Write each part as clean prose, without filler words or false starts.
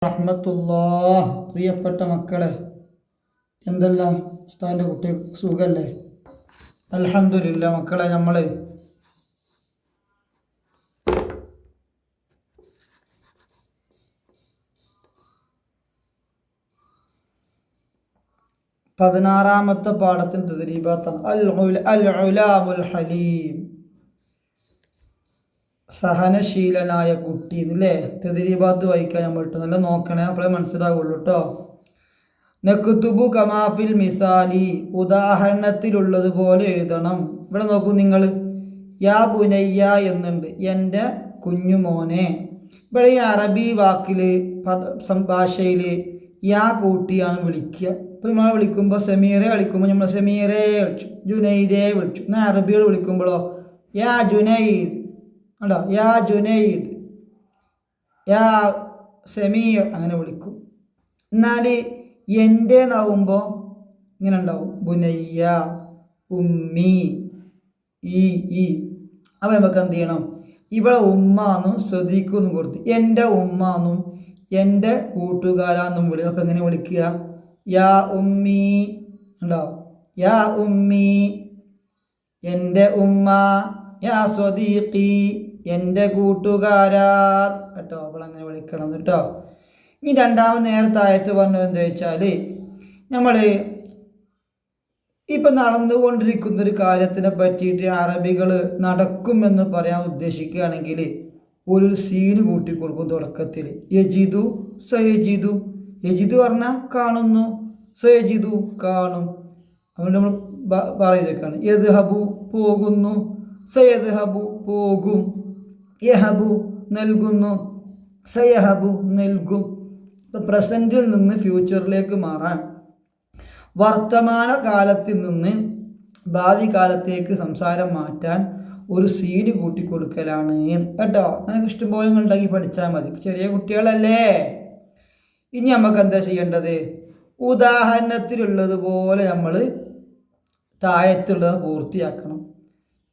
റഹ്മത്തുള്ളാഹ്. പ്രിയപ്പെട്ട മക്കളെ, എന്തെല്ലാം ഉസ്താദിൻ്റെ കുട്ടി സുഖല്ലേ? അൽഹംദുലില്ലാ. മക്കളെ, നമ്മൾ 16-ാമത്തെ പാഠത്തിന് തദ്രീബാത്താണ്. അൽ ഉലാമുൽ ഹലീം, സഹനശീലനായ കുട്ടി എന്നല്ലേ തദ്രീബാത്ത് വായിക്കാൻ നമ്മൾ ഇട്ടു. നല്ല നോക്കണേ, അപ്പോഴേ മനസ്സിലാവുള്ളൂ കേട്ടോ. നക്തുബു കമാഫിൽ മിസാലി, ഉദാഹരണത്തിലുള്ളതുപോലെ എഴുതണം. ഇവിടെ നോക്കൂ നിങ്ങൾ, യാ ബുനയ്യ എന്നുണ്ട്, എൻ്റെ കുഞ്ഞുമോനെ. ഇവിടെ ഈ അറബി വാക്കിൽ ഭാഷയിൽ യാ കൂട്ടിയാണ് വിളിക്കുക. ഇപ്പോൾ നമ്മൾ വിളിക്കുമ്പോൾ സമീറെ വിളിക്കുമ്പോൾ നമ്മൾ സമീറെ വിളിച്ചു, ജുനൈദെ വിളിച്ചു. എന്നാൽ അറബികൾ വിളിക്കുമ്പോഴോ യാ ജുനൈദ്, ഉണ്ടോ, യാ ജുനൈദ്, യാ സമീർ, അങ്ങനെ വിളിക്കും. എന്നാൽ എൻ്റെ എന്നാവുമ്പോൾ ഇങ്ങനെ ഉണ്ടാവും, ബുനയ്യ, ഉമ്മി, ഈ. അപ്പോൾ നമുക്ക് എന്ത് ചെയ്യണം? ഇവിടെ ഉമ്മാന്നും സദീഖെന്നും കൊടുത്ത് എൻ്റെ ഉമ്മാന്നും എൻ്റെ കൂട്ടുകാരാന്നും വിളി. അപ്പോൾ എങ്ങനെ വിളിക്കുക? യാ ഉമ്മി, ഉണ്ടോ, യാ ഉമ്മി, എൻ്റെ ഉമ്മ, യാ സ്വദീഖി, എൻ്റെ കൂട്ടുകാരാ കേട്ടോ. അപ്പോൾ അങ്ങനെ വിളിക്കണം കേട്ടോ. ഇനി രണ്ടാമത് നേരത്തെ ആയത്ത് പറഞ്ഞത് എന്താ വെച്ചാൽ, നമ്മൾ ഇപ്പം നടന്നുകൊണ്ടിരിക്കുന്നൊരു കാര്യത്തിനെ പറ്റിയിട്ട് അറബികൾ നടക്കുമെന്ന് പറയാൻ ഉദ്ദേശിക്കുകയാണെങ്കിൽ ഒരു സീന് കൂട്ടിക്കൊടുക്കും തുടക്കത്തിൽ. യജിദു, സയജിദു. യജിദു പറഞ്ഞാൽ കാണുന്നു, സയജിദു കാണും. അതുകൊണ്ട് നമ്മൾ പറയുന്നതൊക്കെയാണ്. യദ്ഹബു പോകുന്നു, സയദ്ഹബു പോകും, യഹബു നൽകുന്നു, സയഹബു നൽകും. ഇപ്പം പ്രസൻറ്റിൽ നിന്ന് ഫ്യൂച്ചറിലേക്ക് മാറാൻ, വർത്തമാന കാലത്തിൽ നിന്ന് ഭാവി കാലത്തേക്ക് സംസാരം മാറ്റാൻ ഒരു സീന് കൂട്ടിക്കൊടുക്കലാണ് കേട്ടോ. അങ്ങനെ ഇഷ്ടംപോലെ ഉണ്ടാക്കി പഠിച്ചാൽ മതി. ചെറിയ കുട്ടികളല്ലേ. ഇനി നമുക്ക് എന്താ ചെയ്യേണ്ടത്? ഉദാഹരണത്തിലുള്ളതുപോലെ നമ്മൾ താഴത്തുള്ളത് പൂർത്തിയാക്കണം.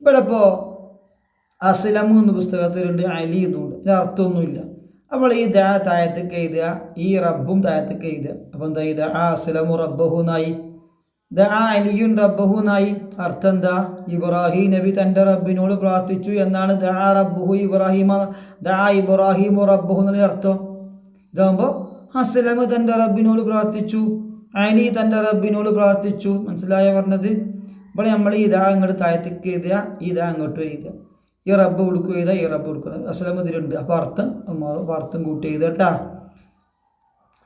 ഇവിടെ ഇപ്പോൾ അസ്ലമു എന്ന പുസ്തകത്തിലുണ്ട്, അലി എന്നുണ്ട്, ഇതിന് അർത്ഥമൊന്നുമില്ല. അപ്പോൾ ഈ താഴത്തേക്ക് എഴുതുക, ഈ റബ്ബും താഴത്തേക്ക് എഴുതുക. അപ്പോൾ എന്താ എഴുതുക? ആ അസ്ലമു റബ്ബഹുനായി, അലിയുൻ റബ്ബഹുനായി. അർത്ഥം എന്താ? ഇബ്രാഹിം നബി തൻ്റെ റബ്ബിനോട് പ്രാർത്ഥിച്ചു എന്നാണ്. റബ്ബുഹു ഇബ്രാഹിമ, ഇബ്രാഹിമു റബ്ബഹു എന്നുള്ള അർത്ഥം. ഇതാകുമ്പോൾ അസ്ലമു തൻ്റെ റബ്ബിനോട് പ്രാർത്ഥിച്ചു, അലി തൻ്റെ റബ്ബിനോട് പ്രാർത്ഥിച്ചു. മനസ്സിലായ പറഞ്ഞത്? ഇവിടെ നമ്മൾ ഇതാ ഇങ്ങോട്ട് താഴത്തേക്ക് എഴുതുക, ഇതാ അങ്ങോട്ട് എഴുതുക. ഈ റബ്ബ് കൊടുക്കുക എഴുതുക, ഈ റബ്ബ് കൊടുക്കുക. അസ്ലമു ഇതിലുണ്ട്, അപ്പോൾ അർത്ഥം കൂട്ടി എഴുതുക കേട്ടാ.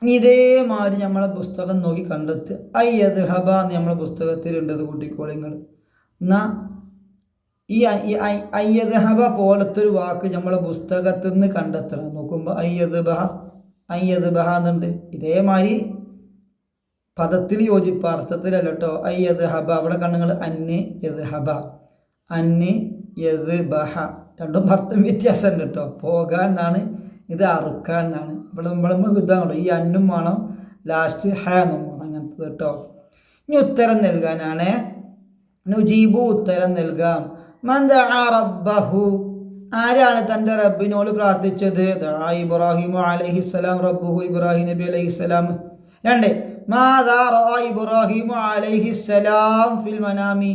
ഇതേമാതിരി നമ്മളെ പുസ്തകം നോക്കി കണ്ടെത്തുക. അയ്യദ്ഹബ എന്ന് നമ്മളെ പുസ്തകത്തിലുണ്ട്, അത് കൂട്ടിക്കോളിങ്ങൾ. എന്നാൽ ഈ അയ്യദ്ഹബ പോലത്തെ ഒരു വാക്ക് നമ്മളെ പുസ്തകത്തിൽ നിന്ന് കണ്ടെത്തണം. നോക്കുമ്പോൾ അയ്യദ്ബഹ എന്നുണ്ട്. ഇതേമാതിരി പദത്തിൽ യോജിപ്പ, അർത്ഥത്തിലല്ല കേട്ടോ. അയ്യദ്ഹബ, അവിടെ കണ്ണുങ്ങൾ അന്ന് യദ്ഹബ, അന്ന് യദ്ബഹ, രണ്ടും അർത്ഥം വ്യത്യാസമുണ്ട് കേട്ടോ. പോകാൻ എന്നാണ്, ഇത് അറുക്കാൻ എന്നാണ്. ഇവിടെ നമ്മൾ ഇതാണോ, ഈ അന്നും വേണം, ലാസ്റ്റ് ഹ എന്നും വേണം, അങ്ങനത്തെ കേട്ടോ. ഇനി ഉത്തരം നൽകാനാണ്. നുജീബു, ഉത്തരം നൽകാം. മൻ ദഅ റബ്ബഹു, ആരാണ് തൻ്റെ റബ്ബിനോട് പ്രാർത്ഥിച്ചത്? ദഅ ഇബ്രാഹിമു അലൈഹിസ്സലാം റബ്ബഹു, ഇബ്രാഹിം നബി അലൈഹിസ്സലാം. 2 മാദാ റഅ ഇബ്രാഹിമു അലൈഹിസ്സലാം ഫിൽ മനാമി,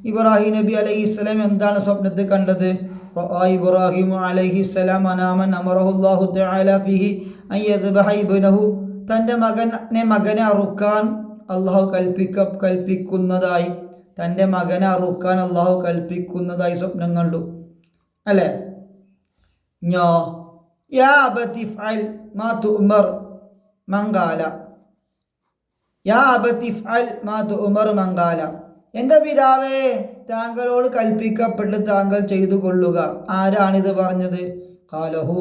ഇബ്രാഹിം നബി അലൈഹിസ്സലാം എന്താണ് സ്വപ്നത്തിൽ കണ്ടത്? റഅ ഇബ്രാഹിമു അലൈഹിസ്സലാം മനാമൻ അമറഹുല്ലാഹു തആല ഫീഹി അൻ യദ്ബഹ ഇബ്നഹു, തൻ്റെ മകനെ അറുക്കാൻ അള്ളാഹു കൽപ്പിക്കുന്നതായി, തൻ്റെ മകനെ അറുക്കാൻ അള്ളാഹു കൽപ്പിക്കുന്നതായി സ്വപ്നം കണ്ടു അല്ലേ? യാ അബതി ഫഅൽ മാ തുഅ്മർ മൻ ഖാല, യാ അബതി ഫഅൽ മാ തുഅ്മർ മൻ ഖാല, എൻ്റെ പിതാവേ താങ്കളോട് കൽപ്പിക്കപ്പെട്ട് താങ്കൾ ചെയ്തു കൊള്ളുക. ആരാണിത് പറഞ്ഞത്? ഖാലഹു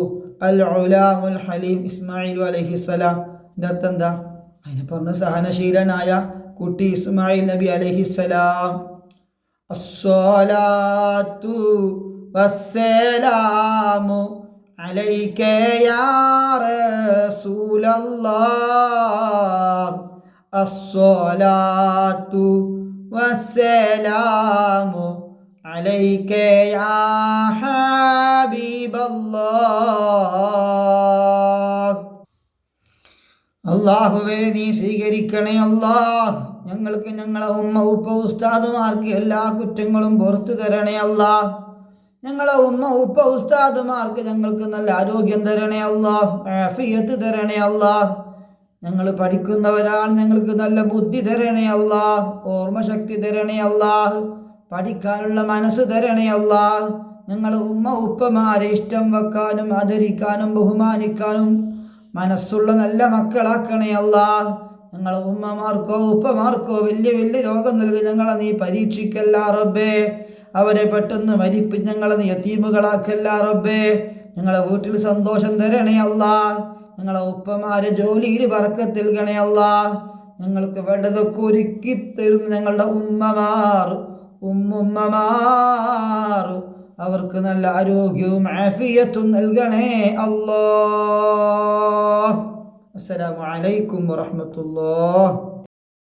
അൽ ഉലാമുൽ ഹലീം ഇസ്മായിൽ അലൈഹിസ്സലാം. എൻ്റെ അർത്ഥം എന്താ? അതിനെ പറഞ്ഞ സഹനശീലനായ കുട്ടി ഇസ്മായിൽ നബി അലൈഹിസ്സലാം. അസ്സലാത്തു വസ്സലാമു അലൈക യാ റസൂലല്ലാഹ്, അസ്സലാത്തു വസ്സലാമു അലൈക യാ ഹബീബല്ലാഹ്. അല്ലാഹുവേ നീ സ്വീകരിക്കണേ അല്ലാഹ്. ഞങ്ങൾക്ക് ഞങ്ങളെ ഉമ്മ ഉപ്പ ഉസ്താദുമാർക്ക് എല്ലാ കുറ്റങ്ങളും പുറത്തു തരണേ അല്ലാഹ്. ഞങ്ങളെ ഉമ്മ ഉപ്പ ഉസ്താദുമാർക്ക് ഞങ്ങൾക്ക് നല്ല ആരോഗ്യം തരണേ അല്ലാഹ്, ആഫിയത്ത് തരണേ അല്ലാഹ്. ഞങ്ങൾ പഠിക്കുന്നവരാണ്, ഞങ്ങൾക്ക് നല്ല ബുദ്ധി തരണേ അല്ലാഹ്, ഓർമ്മശക്തി തരണേ അല്ലാഹ്, പഠിക്കാനുള്ള മനസ്സ് തരണേ അല്ലാഹ്. ഞങ്ങൾ ഉമ്മ ഉപ്പമാരെ ഇഷ്ടം വെക്കാനും ആദരിക്കാനും ബഹുമാനിക്കാനും മനസ്സുള്ള നല്ല മക്കളാക്കണേ അല്ലാഹ്. ഞങ്ങളെ ഉമ്മമാർക്കോ ഉപ്പമാർക്കോ വലിയ വലിയ രോഗം നൽകി ഞങ്ങളെ നീ പരീക്ഷിക്കല്ല റബ്ബേ. അവരെ പെട്ടെന്ന് മരിപ്പ് ഞങ്ങളെ നീ യതീമുകളാക്കല്ല റബ്ബേ. ഞങ്ങളെ വീട്ടിൽ സന്തോഷം തരണേ അല്ലാഹ്. ഞങ്ങളെ ഉപ്പമാരെ ജോലിയിൽ ബറക്കത്ത് നൽകണേ അല്ലാഹ്. ഞങ്ങൾക്ക് വേണ്ടതൊക്കെ ഒരുക്കി തരുന്ന ഞങ്ങളുടെ ഉമ്മുമ്മമാർ അവർക്ക് നല്ല ആരോഗ്യവും ആഫിയത്തും നൽകണേ അല്ലാഹ്. അസ്സലാമു അലൈക്കും വറഹ്മത്തുള്ളാഹി.